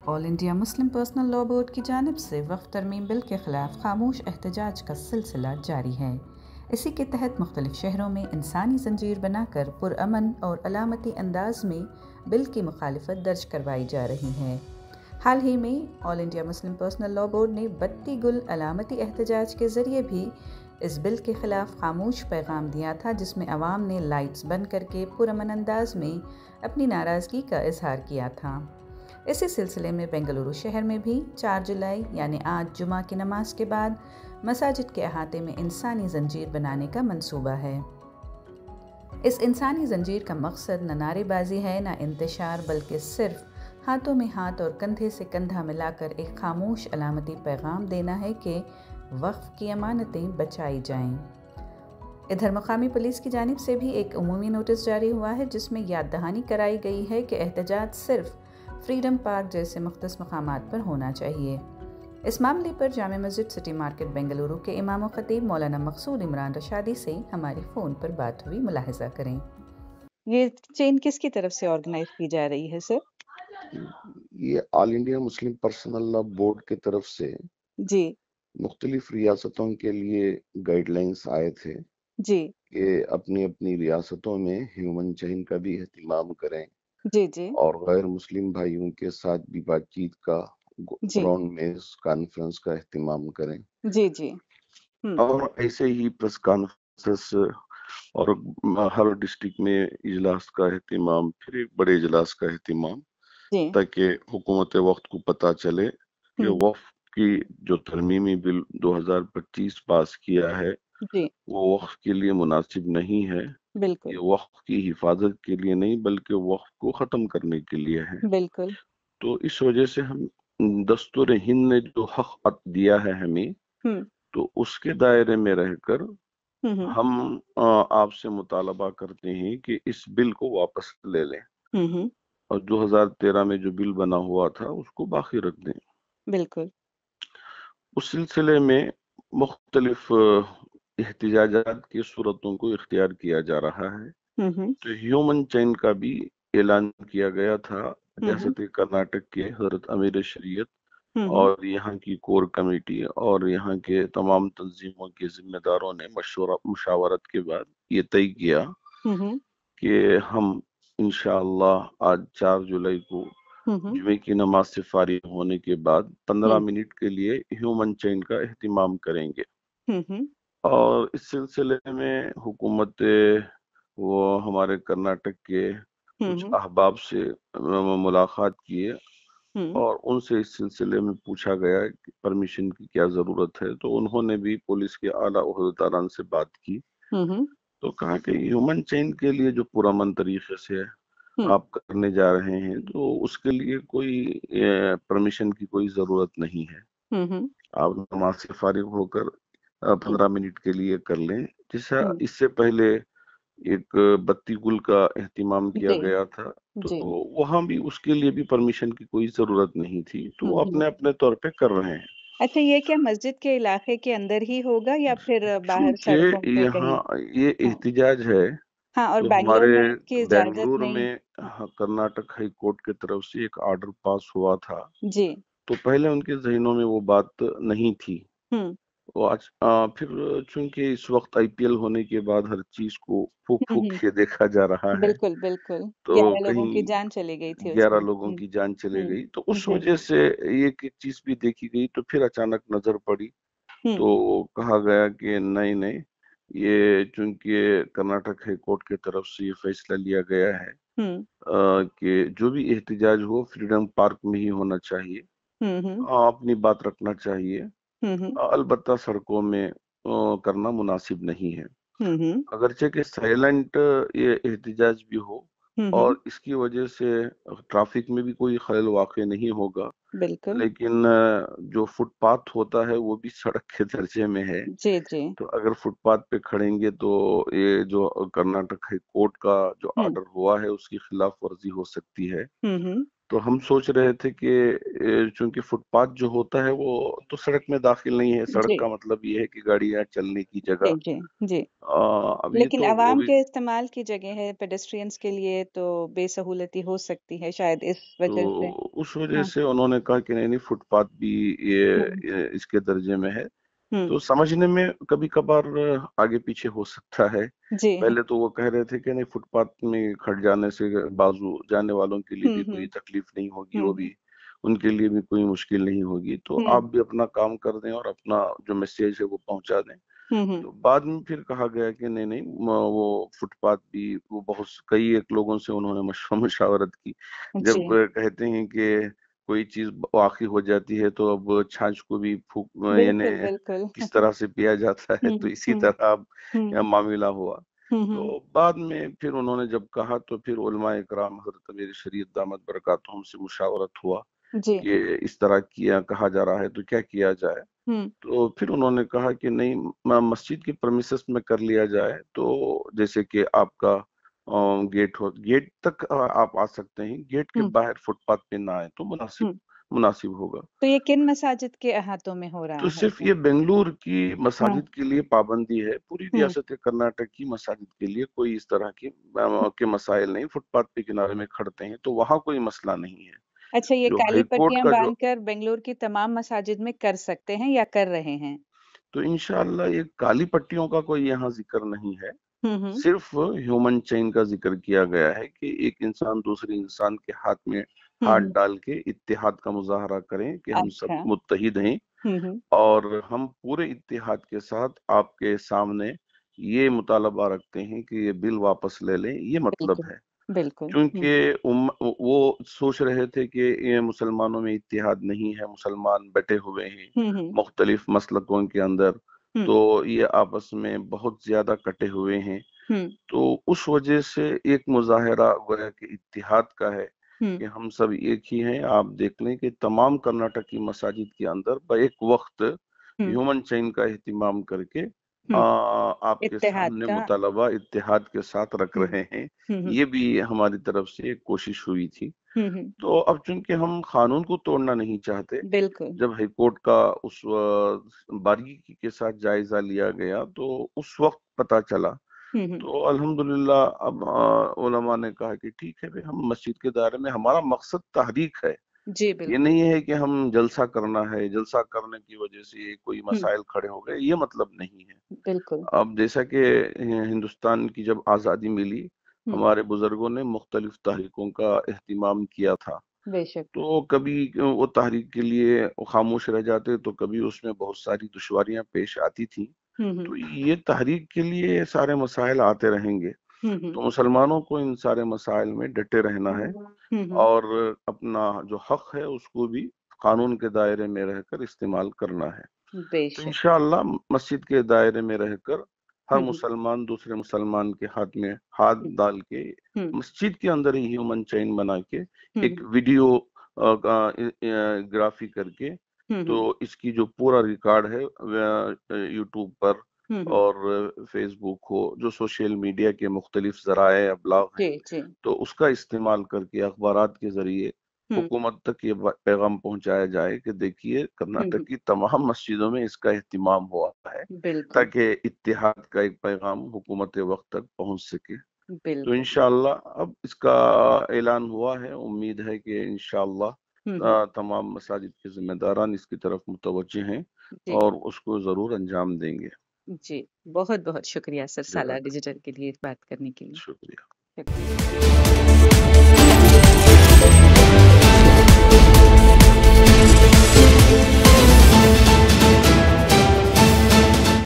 All India Muslim personal law board की जानिब से वक्फ तरमीम बिल के ख़िलाफ़ खामोश एहतजाज का सिलसिला जारी है। इसी के तहत मुख्तलिफ शहरों में इंसानी जंजीर बनाकर पुरअमन और अलामती अंदाज में बिल की मुखालिफत दर्ज करवाई जा रही है। हाल ही में all India Muslim personal law board ने बत्ती गुल अलामती एहतजाज के ज़रिए भी इस बिल के ख़िलाफ़ खामोश पैगाम दिया था, जिसमें अवाम ने लाइट्स बंद करके पुरअमन अंदाज में अपनी नाराज़गी का इजहार किया था। इसी सिलसिले में बेंगलुरु शहर में भी 4 जुलाई यानी आज जुमा की नमाज के बाद मसाजिद के अहाते में इंसानी जंजीर बनाने का मंसूबा है। इस इंसानी जंजीर का मकसद न नारेबाजी है न इंतशार, बल्कि सिर्फ हाथों में हाथ और कंधे से कंधा मिलाकर एक खामोश अलामती पैगाम देना है कि वक्फ की अमानतें बचाई जाएं। इधर मकामी पुलिस की जानिब से भी एक उमूमी नोटिस जारी हुआ है, जिसमें याद दहानी कराई गई है कि एहतजाज सिर्फ फ्रीडम पार्क जैसे मुख्तस मकामात पर होना चाहिए। इस मामले पर जामे मस्जिद सिटी मार्केट बेंगलुरु के इमाम व खतीब मौलाना मकसूद इमरान रशादी से हमारी फ़ोन पर बात हुई। मुलाहिजा करें। ये चेन किसकी तरफ से ऑर्गेनाइज की जा रही है सर? ये all India Muslim personal law board की तरफ से जी मुख्तलिफ रियासतों के लिए गाइडलाइंस आए थे जी कि अपनी अपनी रियासतों में ह्यूमन चेन का भी एहतमाम करें जी जी और गैर मुस्लिम भाइयों के साथ भी बातचीत का जी राउंड में कॉन्फ्रेंस का एहतमाम करें जी जी और ऐसे ही प्रेस कॉन्फ्रेंसेस और हर डिस्ट्रिक्ट में इजलास का एहतमाम, फिर एक बड़े इजलास का एहतमाम, जी ताकि हुकूमत वक्त को पता चले कि वक्फ की जो तरमीमी बिल 2025 पास किया है जी वो वक्फ के लिए मुनासिब नहीं है। ये बिल्कुल वक्फ की हिफाजत के लिए नहीं बल्कि वक्फ को ख़त्म करने के लिए है। बिल्कुल तो इस वजह से हम दस्तूर हिंद ने जो हक दिया है हमें, हम्म तो उसके दायरे में रहकर हम्म हम आपसे मुतालबा करते हैं कि इस बिल को वापस ले लें हम्म और 2013 में जो बिल बना हुआ था उसको बाकी रख दें। बिल्कुल उस सिलसिले में मुख्तलिफ एहतिजाजात की सूरतों को इख्तियार किया जा रहा है। हम्म तो ह्यूमन चैन का भी ऐलान किया गया था हम्म रियासत कर्नाटक के हजरत अमीर शरीयत हम्म और यहाँ की कोर कमेटी और यहाँ के तमाम तंजीमों के जिम्मेदारों ने मुशावरत के बाद ये तय किया हम्म कि हम इंशाअल्लाह आज 4 जुलाई को हम्म जुमे की नमाज से फारिग होने के बाद 15 हम्म मिनट के लिए ह्यूमन चैन का एहतमाम करेंगे हम्म और इस सिलसिले में हुकूमत वो हमारे कर्नाटक के कुछ हम्म अहबाब से मुलाकात किए हम्म और उनसे इस सिलसिले में पूछा गया कि परमिशन की क्या ज़रूरत है, तो उन्होंने भी पुलिस के आला ओहदेदारान से बात की। हम्म तो कहा कि ह्यूमन चेन के लिए जो पुरअमन तरीके से आप करने जा रहे हैं तो उसके लिए कोई परमिशन की कोई ज़रूरत नहीं है। हम्म आप नमाज से फारिग होकर 15 मिनट के लिए कर लें। जैसा हम्म इससे पहले एक बत्ती गुल का एहतिमाम किया जी गया था, तो जी वहां भी उसके लिए भी परमिशन की कोई जरूरत नहीं थी, तो वो हम्म अपने अपने तौर पे कर रहे हैं। अच्छा, ये क्या मस्जिद के इलाके के अंदर ही होगा या फिर बाहर चूंकि सड़कों पे यहाँ कहीं? ये हाँ एहतिजाज है, हाँ, और तो बैंगलोर हमारे में इसकी इजाजत बेंगलुरु नहीं। में कर्नाटक हाई कोर्ट की तरफ से एक ऑर्डर पास हुआ था, जी तो पहले उनके जहनों में वो बात नहीं थी। हम्म वो आज फिर चूंकि इस वक्त आईपीएल होने के बाद हर चीज को फूक फूक हम्म के देखा जा रहा है, बिल्कुल बिल्कुल, तो 11 लोगों की कहीं जान चली गई थी 11 उसमें। लोगों की जान चली गई, तो उस जी वजह से एक एक चीज भी देखी गई, तो फिर अचानक नजर पड़ी हम्म तो कहा गया कि नहीं नहीं, ये चूंकि कर्नाटक हाई कोर्ट की तरफ से ये फैसला लिया गया है हम्म कि जो भी एहतिजाज हो फ्रीडम पार्क में ही होना चाहिए, हम्म अपनी बात रखना चाहिए, हम्म अलबत्ता सड़कों में करना मुनासिब नहीं है। हम्म अगरचे कि साइलेंट ये एहतिजाज भी हो हम्म और इसकी वजह से ट्रैफिक में भी कोई खलल वाक़ नहीं होगा, बिल्कुल। लेकिन जो फुटपाथ होता है वो भी सड़क के दर्जे में है। जी जी तो अगर फुटपाथ पे खड़ेंगे तो ये जो कर्नाटक हाई कोर्ट का जो हम्म ऑर्डर हुआ है उसकी खिलाफ वर्जी हो सकती है। हम्म تو ہم سوچ رہے تھے کہ چونکہ فٹ پاتھ جو ہوتا ہے وہ تو سڑک میں داخل نہیں ہے، سڑک جی کا مطلب یہ ہے کہ گاڑیاں چلنے کی جگہ، جی جی جی، اب یہ لیکن تو وہ عوام بھی کے استعمال کی جگہ ہے پیڈسٹرینز کے لیے، تو بے سہولتی ہو سکتی ہے شاید اس تو وجہ سے۔ اس وجہ ہاں سے انہوں نے کہا کہ نہیں فٹ پاتھ بھی ہوں اس کے درجے میں ہے، ہوں تو سمجھنے میں کبھی کبھار آگے پیچھے ہو سکتا ہے۔ جی پہلے تو وہ کہہ رہے تھے کہ نہیں فٹ پاتھ میں کھڑ جانے سے بازو جانے والوں کے لیے بھی ہوں کوئی تکلیف نہیں ہوگی، وہ ہوں بھی ان کے لیے بھی کوئی مشکل نہیں ہوگی، تو ہوں آپ بھی اپنا کام کر دیں اور اپنا جو میسیج ہے وہ پہنچا دیں۔ ہوں تو بعد میں پھر کہا گیا کہ نہیں وہ فٹ پاتھ بھی وہ بہت کئی ایک لوگوں سے انہوں نے مشاورت کی، جی جب کہتے ہیں کہ کوئی چیز واقع ہو جاتی ہے تو اب چھاچھ کو بھی یعنی بالکل بالکل کس طرح سے پیا جاتا ہے، ہوں تو اسی ہوں طرح اب ہوں معاملہ ہوا۔ تو ہوں بعد میں پھر انہوں نے جب کہا تو پھر علماء اکرام حضرت امیر شریعت دامت برکاتہم سے مشاورت ہوا جی کہ اس طرح کہا جا رہا ہے تو کیا کیا جائے، ہوں تو پھر انہوں نے کہا کہ نہیں مسجد کی پرمیسس میں کر لیا جائے، تو جیسے کہ آپ کا گیٹ تک آپ آ سکتے ہیں، گیٹ کے ہوں باہر فٹ پاتھ پہ نہ آئے تو ہوں مناسب ہوگا۔ تو یہ کن مساجد کے احاطوں میں ہو تو رہا ہے صرف یہ؟ یہ بنگلور کی ہاں مساجد کے لیے پابندی ہے، پوری ہوں ریاست کرناٹک کی مساجد کے لیے کوئی اس طرح کے مسائل نہیں، فٹ پاتھ پہ کنارے میں کھڑتے ہیں تو وہاں کوئی مسئلہ نہیں ہے۔ اچھا، یہ جو کالی ہائی کورٹ پٹیاں کا جو باندھ کر بنگلور کی تمام مساجد میں کر سکتے ہیں یا کر رہے ہیں؟ تو انشاءاللہ یہ کالی پٹیوں کا کوئی یہاں ذکر نہیں ہے، ہوں صرف ہیومن چین کا ذکر کیا گیا ہے کہ ایک انسان دوسرے انسان کے ہاتھ میں ہاتھ ہوں ڈال کے اتحاد کا مظاہرہ کریں کہ ہم سب اچھا متحد ہیں، ہوں اور ہم پورے اتحاد کے ساتھ آپ کے سامنے یہ مطالبہ رکھتے ہیں کہ یہ بل واپس لے لیں، یہ مطلب بالکل ہے۔ بالکل کیونکہ وہ سوچ رہے تھے کہ یہ مسلمانوں میں اتحاد نہیں ہے، مسلمان بٹے ہوئے ہیں ہوں مختلف مسلکوں کے اندر، ہوں تو یہ آپس میں بہت زیادہ کٹے ہوئے ہیں، ہوں تو اس وجہ سے ایک مظاہرہ گویا کہ اتحاد کا ہے ہوں کہ ہم سب ایک ہی ہیں۔ آپ دیکھ لیں کہ تمام کرناٹک کی مساجد کے اندر بیک وقت ہوں ہیومن چین کا اہتمام کر کے ہوں آپ کے اتحاد سامنے کا مطالبہ اتحاد کے ساتھ رکھ ہوں رہے ہیں، ہوں یہ بھی ہماری طرف سے ایک کوشش ہوئی تھی۔ ہوں تو اب چونکہ ہم قانون کو توڑنا نہیں چاہتے، بالکل جب ہائی کورٹ کا اس باریکی کے ساتھ جائزہ لیا گیا تو اس وقت پتہ چلا، ہوں تو الحمدللہ اب علماء نے کہا کہ ٹھیک ہے ہم مسجد کے دائرے میں، ہمارا مقصد تحریک ہے، جی یہ بالکل نہیں ہے کہ ہم جلسہ کرنا ہے، جلسہ کرنے کی وجہ سے کوئی ہوں مسائل کھڑے ہو گئے، یہ مطلب نہیں ہے۔ بالکل اب جیسا کہ ہندوستان کی جب آزادی ملی، ہوں ہمارے بزرگوں نے مختلف تحریکوں کا اہتمام کیا تھا، بے شک تو کبھی وہ تحریک کے لیے خاموش رہ جاتے تو کبھی اس میں بہت ساری دشواریاں پیش آتی تھیں، ہوں تو یہ تحریک کے لیے سارے مسائل آتے رہیں گے، ہوں تو مسلمانوں کو ان سارے مسائل میں ڈٹے رہنا ہے، ہوں اور اپنا جو حق ہے اس کو بھی قانون کے دائرے میں رہ کر استعمال کرنا ہے۔ بے تو شک انشاءاللہ مسجد کے دائرے میں رہ کر ہر ہوں مسلمان دوسرے مسلمان کے ہاتھ میں ہاتھ ڈال کے ہوں مسجد کے اندر ہی ہیومن چین بنا کے ایک ہوں ویڈیو گرافی کر کے، تو ہوں اس کی جو پورا ریکارڈ ہے یوٹیوب پر ہوں اور فیس بک ہو، جو سوشل میڈیا کے مختلف ذرائع ابلاغ ہیں، جی جی تو اس کا استعمال کر کے اخبارات کے ذریعے ہوں حکومت تک یہ پیغام پہنچایا جائے کہ دیکھیے کرناٹک کی تمام مسجدوں میں اس کا اہتمام ہوا ہے، بالکل تاکہ اتحاد کا ایک پیغام حکومت وقت تک پہنچ سکے۔ تو بالکل انشاءاللہ اب اس کا اعلان ہوا ہے، امید ہے کہ انشاءاللہ تمام مساجد کے ذمہ داران اس کی طرف متوجہ ہیں جی اور اس کو ضرور انجام دیں گے۔ جی بہت بہت شکریہ سر، سالار جزاک ڈیجیٹل کے لیے بات کرنے کے لیے شکریہ۔ شکریہ۔